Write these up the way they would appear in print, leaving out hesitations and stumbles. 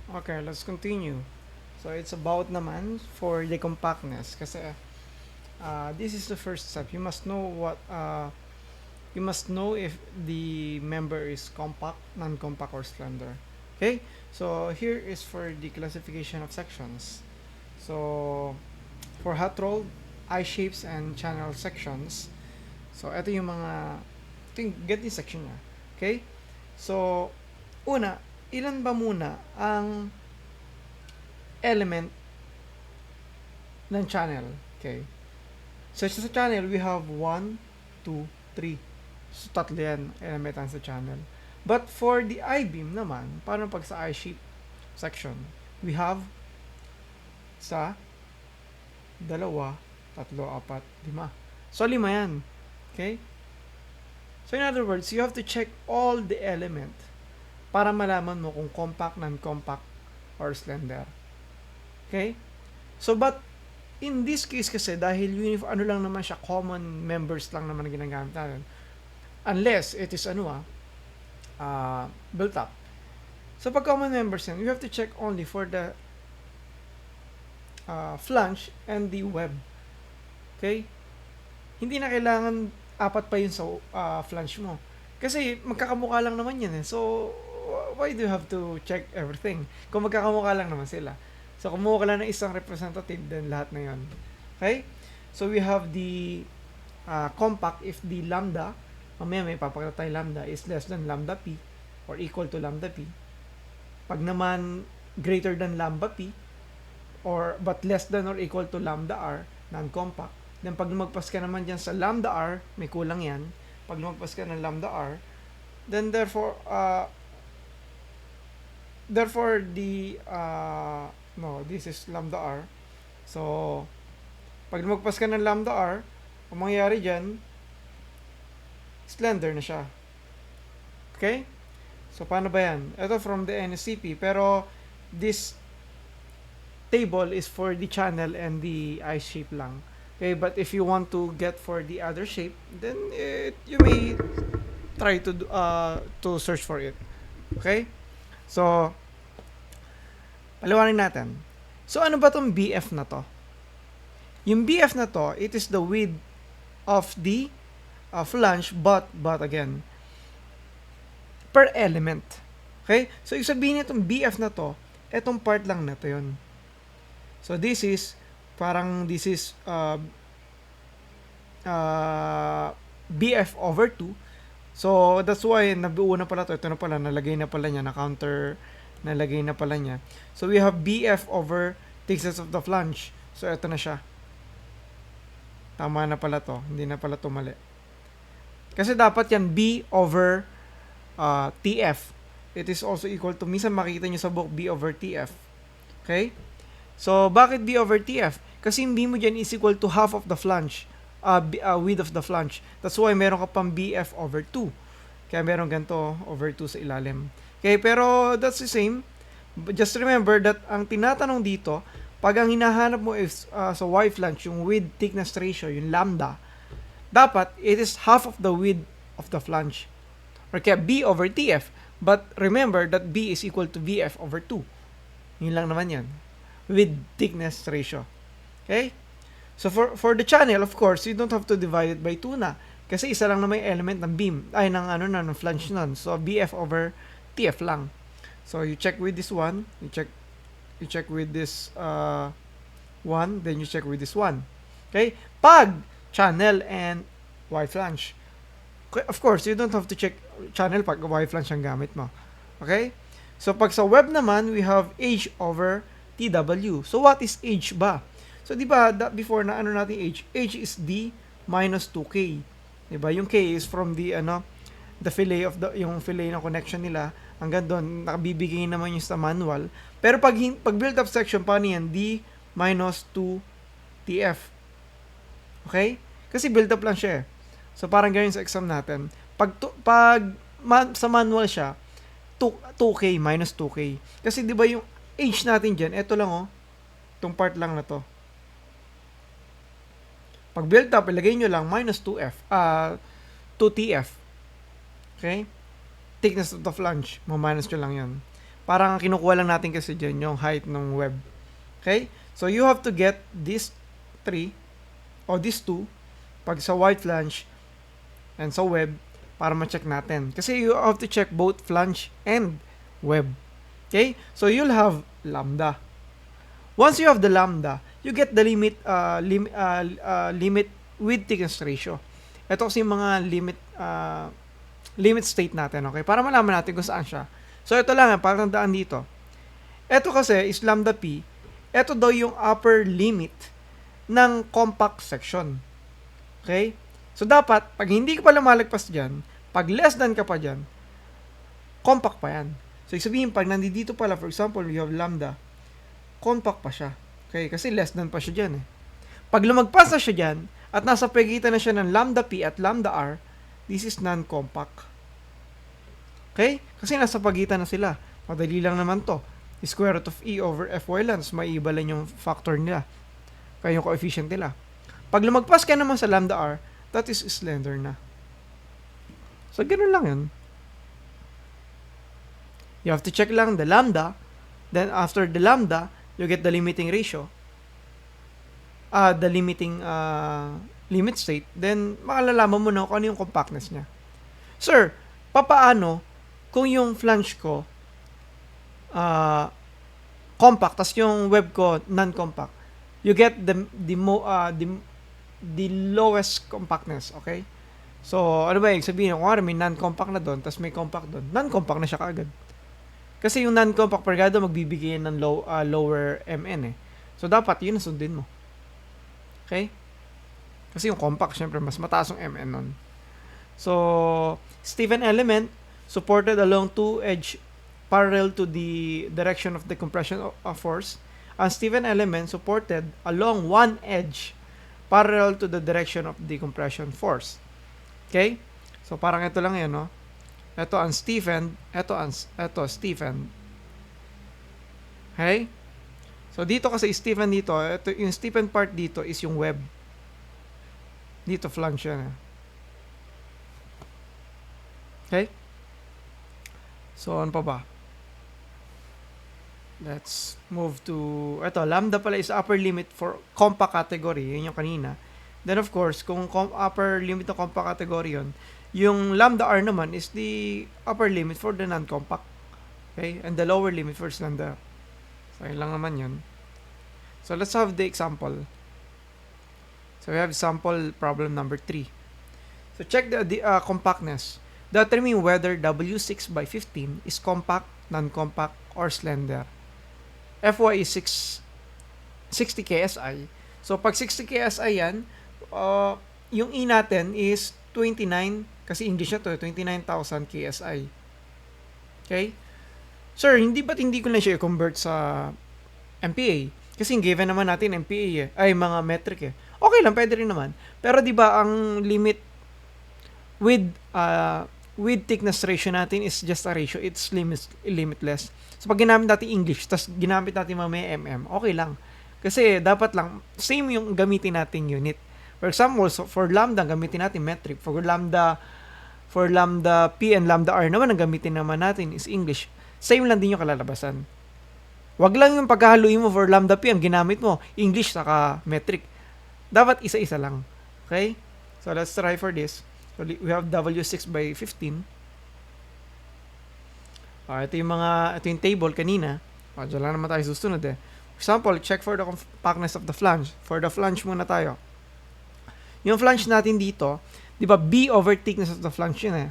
Okay, let's continue. So it's about naman for the compactness kasi this is the first step. You must know if the member is compact, non-compact, or slender. Okay? So here is for the classification of sections. So for hot rolled, eye shapes and channel sections. So ito yung ganito section niya. Okay? So una, ilan ba muna ang element ng channel? Okay. So sa channel, we have 1, 2, 3. So tatlo yan, element ang sa channel. But for the I-beam naman, paano pag sa I-shape section? We have sa dalawa, tatlo, apat, lima. So lima yan. Okay? So in other words, you have to check all the element para malaman mo kung compact, non-compact, or slender. Okay? So but in this case kasi dahil ano lang naman siya, common members lang naman na ginagamit natin. Unless it is built up. So pag common members yan, you have to check only for the flange and the web. Okay? Hindi na kailangan apat pa yun sa flange mo. Kasi magkakamukha lang naman yan eh. So, why do you have to check everything? Kung magkakamukha lang naman sila. So, kumuha ka lang ng isang representative, then lahat na yun. Okay? So, we have the compact if the lambda, mamaya may papakita tayo lambda, is less than lambda p or equal to lambda p. Pag naman greater than lambda p or but less than or equal to lambda r, non-compact. Then pag lumagpas ka naman dyan sa lambda r, may kulang yan. Pag lumagpas ka ng lambda r, then therefore this is lambda r. So, pag lumagpas ka ng lambda r, ang mangyayari dyan, slender na siya. Okay? So, paano ba yan? Ito from the NSCP, pero this table is for the channel and the eye shape lang. Okay, but if you want to get for the other shape, then you may try to search for it. Okay? So, paliwanag natin. So, ano ba tong BF na to? Yung BF na to, it is the width of the flange, but again, per element. Okay? So, yung sabihin nitong BF na to, etong part lang na to yun. So, this is BF over 2. So, that's why nabuo na pala to. Ito na pala, nalagay na pala niya, nalagay na pala niya. So, we have BF over thickness of the flange. So, ito na siya. Tama na pala to. Hindi na pala to mali. Kasi dapat yan B over TF. It is also equal to, minsan makikita nyo sa book, B over TF. Okay? So, bakit B over TF? Kasi yung B mo dyan is equal to half of the flange. Width of the flange. That's why meron ka pang BF over 2. Kaya meron ganito over 2 sa ilalim. Okay, pero that's the same. Just remember that ang tinatanong dito, pag ang hinahanap mo is sa Y flange, yung width thickness ratio, yung lambda, dapat it is half of the width of the flange. Or kaya B over TF. But remember that B is equal to VF over 2. Yun lang naman yan. With thickness ratio. Okay? So for the channel, of course, you don't have to divide it by 2 na. Kasi isa lang naman yung element ng beam. Ay, ng flange nun. So, BF over TF lang. So, you check with this one. You check with this one. Then you check with this one. Okay? Pag channel and Y flange. Okay, of course, you don't have to check channel pag Y flange ang gamit mo. Okay? So, pag sa web naman, we have H over TW. So, what is H ba? So, di ba, before na ano natin H? H is D minus 2K. Di ba? Yung K is from the fillet of yung fillet ng connection nila. Hanggang doon, nakabibigay naman yung sa manual. Pero pag build up section, paano yan? D minus 2 TF. Okay? Kasi build up lang siya eh. So, parang ganyan sa exam natin. Sa manual siya, 2K minus 2K. Kasi di ba yung H natin dyan, eto lang oh. Itong part lang na to. Pag build up, ilagay nyo lang minus 2F. 2TF. Okay? Thickness of the flange. Minus nyo lang yan. Parang kinukuha lang natin kasi dyan yung height ng web. Okay? So, you have to get these 3 o these 2 pag sa wide flange and sa web para ma-check natin. Kasi you have to check both flange and web. Okay? So, you'll have lambda. Once you have the lambda, you get the limit with thickness ratio. Ito kasi yung mga limit state natin, okay? Para malaman natin kung saan siya. So, ito lang, para tandaan dito. Ito kasi is lambda p. Ito daw yung upper limit ng compact section. Okay? So, dapat, pag hindi ka pa lumalagpas dyan, pag less than ka pa dyan, compact pa yan. So, sabihin, pag nandito pala, for example, we have lambda, compact pa siya. Okay? Kasi less than pa siya dyan eh. Pag lumagpas na siya dyan, at nasa pagitan na siya ng lambda p at lambda r, this is non-compact. Okay? Kasi nasa pagitan na sila. Madali lang naman to. Square root of e over fy lang. So, maiiba lang yung factor nila. Kaya yung coefficient nila. Pag lumagpas ka naman sa lambda r, that is slender na. So, ganun lang yun. You have to check lang the lambda. Then, after the lambda, you get the limiting ratio. The limiting limit state. Then, makalalaman mo na kung ano yung compactness niya. Sir, papaano kung yung flange ko compact, tas yung web ko non-compact? You get the lowest compactness, okay? So, ano ba yung sabihin? Kung may non-compact na doon, tas may compact doon, non-compact na siya kaagad. Kasi yung non-compact pergado magbibigay ng lower MN eh. So, dapat yun sundin mo. Okay? Kasi yung compact, syempre, mas mataas yung MN nun. So, Stephen element supported along 2 edge parallel to the direction of the compression of force. Ang Stephen element supported along 1 edge parallel to the direction of the compression force. Okay? So, parang ito lang yan, no? Ito ang Stephen, ito Stephen. Okay? So, dito kasi Stephen dito, ito, yung Stephen part dito is yung web. Dito flange yan. Okay? So, ano pa ba? Let's move to, ito, lambda pala is upper limit for compact category. Yun yung kanina. Then, of course, kung upper limit ng compact category yun, yung lambda r naman is the upper limit for the non-compact. Okay? And the lower limit for slender. So, yun lang naman yun. So, let's have the example. So, we have sample problem number 3. So, check the compactness. Determine whether W6 by 15 is compact, non-compact, or slender. Fy is 60 KSI. So, pag 60 KSI yan, yung E natin is 29, kasi English na to, 29,000 KSI. Okay? Sir, ba't hindi ko lang siya i-convert sa MPa? Kasi given naman natin MPa ay mga metric eh. Okay lang, pwede rin naman. Pero di ba ang limit with thickness ratio natin is just a ratio. It's limitless. So pag ginamit natin English, tas ginamit natin mamaya MM, okay lang. Kasi dapat lang, same yung gamitin natin unit. For example, so for lambda, gamitin natin metric. For lambda P and lambda R naman, ang gamitin naman natin is English. Same lang din yung kalalabasan. Wag lang yung paghahaluin mo for lambda P, ang ginamit mo, English saka metric. Dapat isa-isa lang. Okay? So, let's try for this. So, we have W6 by 15. Ito yung table kanina. Diyan lang naman tayo susunod eh. For example, check for the compactness of the flange. For the flange muna tayo. Yung flange natin dito, di ba, B over thickness of the flange yun eh.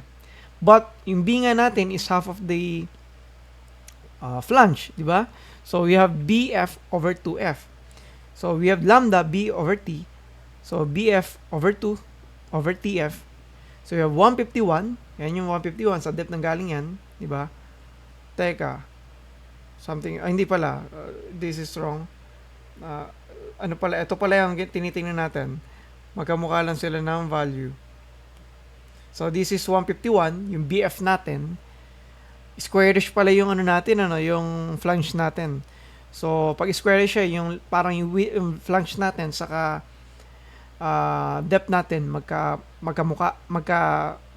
But, yung B nga natin is half of the flange, di ba? So, we have BF over 2F. So, we have lambda B over T. So, BF over 2 over TF. So, we have 151. Yan yung 151. Sa depth ng galing yan. Di ba? Teka. Hindi pala. This is wrong. Ano pala? Ito pala yung tinitingnan natin. Magkamukha lang sila ng value. So, this is 151. Yung BF natin. Squarish pala yung ano natin, yung flange natin. So, pag squarish siya, yung parang yung flange natin saka depth natin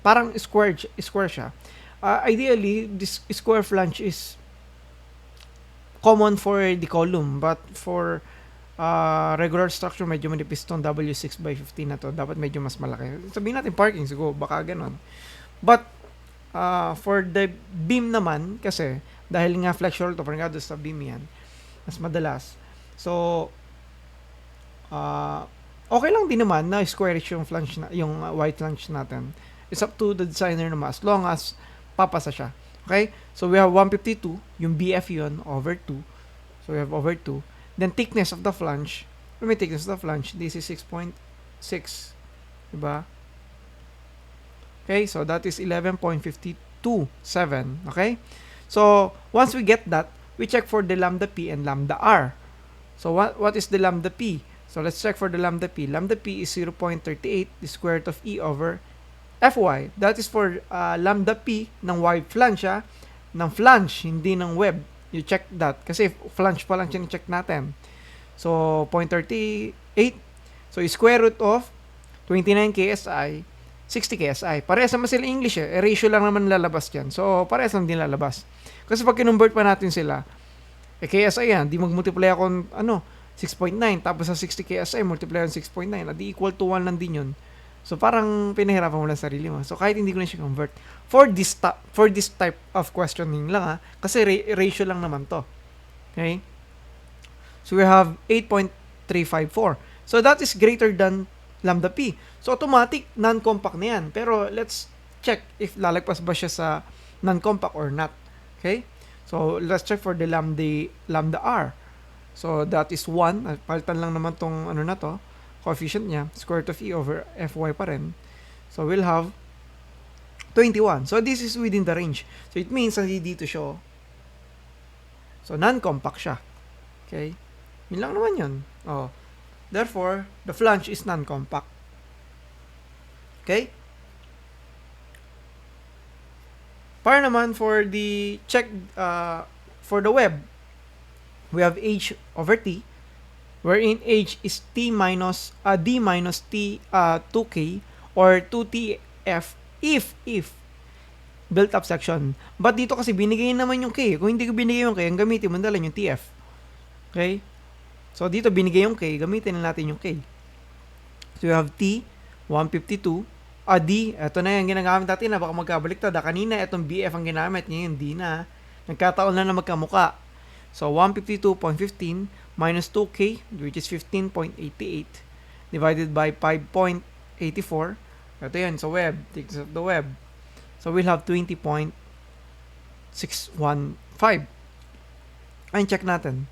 parang square siya. Ideally, this square flange is common for the column, but for regular structure, medyo manipis tong W6/15 na to. Dapat medyo mas malaki. Sabihin natin parking, siguro, baka ganun. But, for the beam naman, kasi, dahil nga flexural to, parang sa beam yan, mas madalas. So, okay lang din naman na squarish yung flange yung white flange natin. It's up to the designer naman, as long as papasa siya. Okay? So, we have 152, yung BF yun, over 2. So, we have over 2. Then, thickness of the flange. May thickness of the flange. This is 6.6. Diba? Okay? So, that is 11.527. Okay? So, once we get that, we check for the lambda P and lambda R. So, what is the lambda P? So, let's check for the lambda P. Lambda P is 0.38, the square root of E over Fy. That is for lambda P ng Y flange, ng flange, hindi ng web. You check that. Kasi flange pa lang check natin. So, 0.38. So, square root of 29 KSI, 60 KSI. Parehas naman sila English ratio lang naman lalabas dyan. So, parehas lang din lalabas. Kasi pag kinonvert pa natin sila, KSI yan, di mag-multiply ako 6.9, tapos sa 60 KSI, multiply on 6.9, di equal to 1 lang din yun. So, parang pinahirapan mo lang sarili mo. So, kahit hindi ko na siya convert. For this type of questioning lang kasi ratio lang naman to. Okay? So, we have 8.354. So, that is greater than lambda P. So, automatic, non-compact na yan. Pero, let's check if lalagpas ba siya sa non-compact or not. Okay? So, let's check for the lambda R. So, that is 1. Palitan lang naman tong na to. Coefficient niya, square root of E over Fy pa rin. So, we'll have 21. So, this is within the range. So, it means na dito siya. So, non-compact siya. Okay? Yun lang naman yun. Oh. Therefore, the flange is non-compact. Okay? Para naman for the check, for the web, we have H over T, wherein H is D minus T 2K or 2TF if built up section. But dito kasi binigay naman yung K. Kung hindi ko binigay yung K, ang gamitin mo lang yung TF. Okay? So dito binigay yung K, gamitin na natin yung K. So you have T 152 D, eto na yung ginagamit natin na baka magkabaliktad. Kanina itong BF ang ginamit, ngayon D na. Nagkataon na magkamuka. So 152.15 minus 2K, which is 15.88, divided by 5.84. Ito yan, sa web. Thickness of the web. So, we'll have 20.615. Ayun, check natin.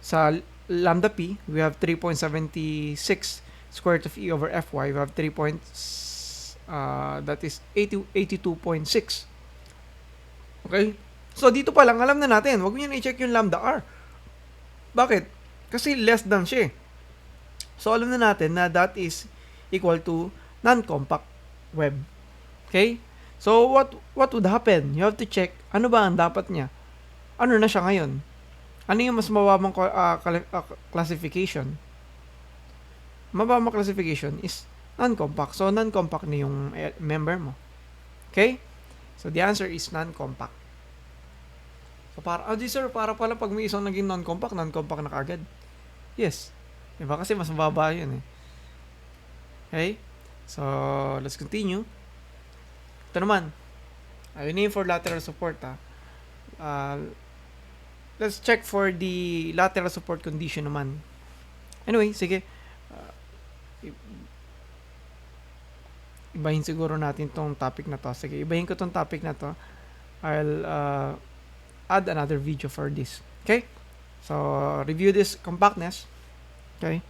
Sa lambda P, we have 3.76 square root of E over Fy. We have 3 points, that is 82.6. Okay? So, dito pa lang, alam na natin. Huwag nyo na i-check yung lambda R. Bakit? Kasi less than siya. So, alam na natin na that is equal to non-compact web. Okay? So, what would happen? You have to check, ano ba ang dapat niya? Ano na siya ngayon? Ano yung mas mababang classification? Mababang classification is non-compact. So, non-compact na yung member mo. Okay? So, the answer is non-compact. So, sir, para pala pag may isang naging non-compact na kagad. Yes. Diba? Kasi mas mababa yun eh. Okay? So, let's continue. Ito naman. Yung name for lateral support, let's check for the lateral support condition naman. Anyway, sige. Ibahin siguro natin tong topic na to. Sige, ibahin ko tong topic na to. I'll add another video for this. Okay? So, review this compactness. Okay?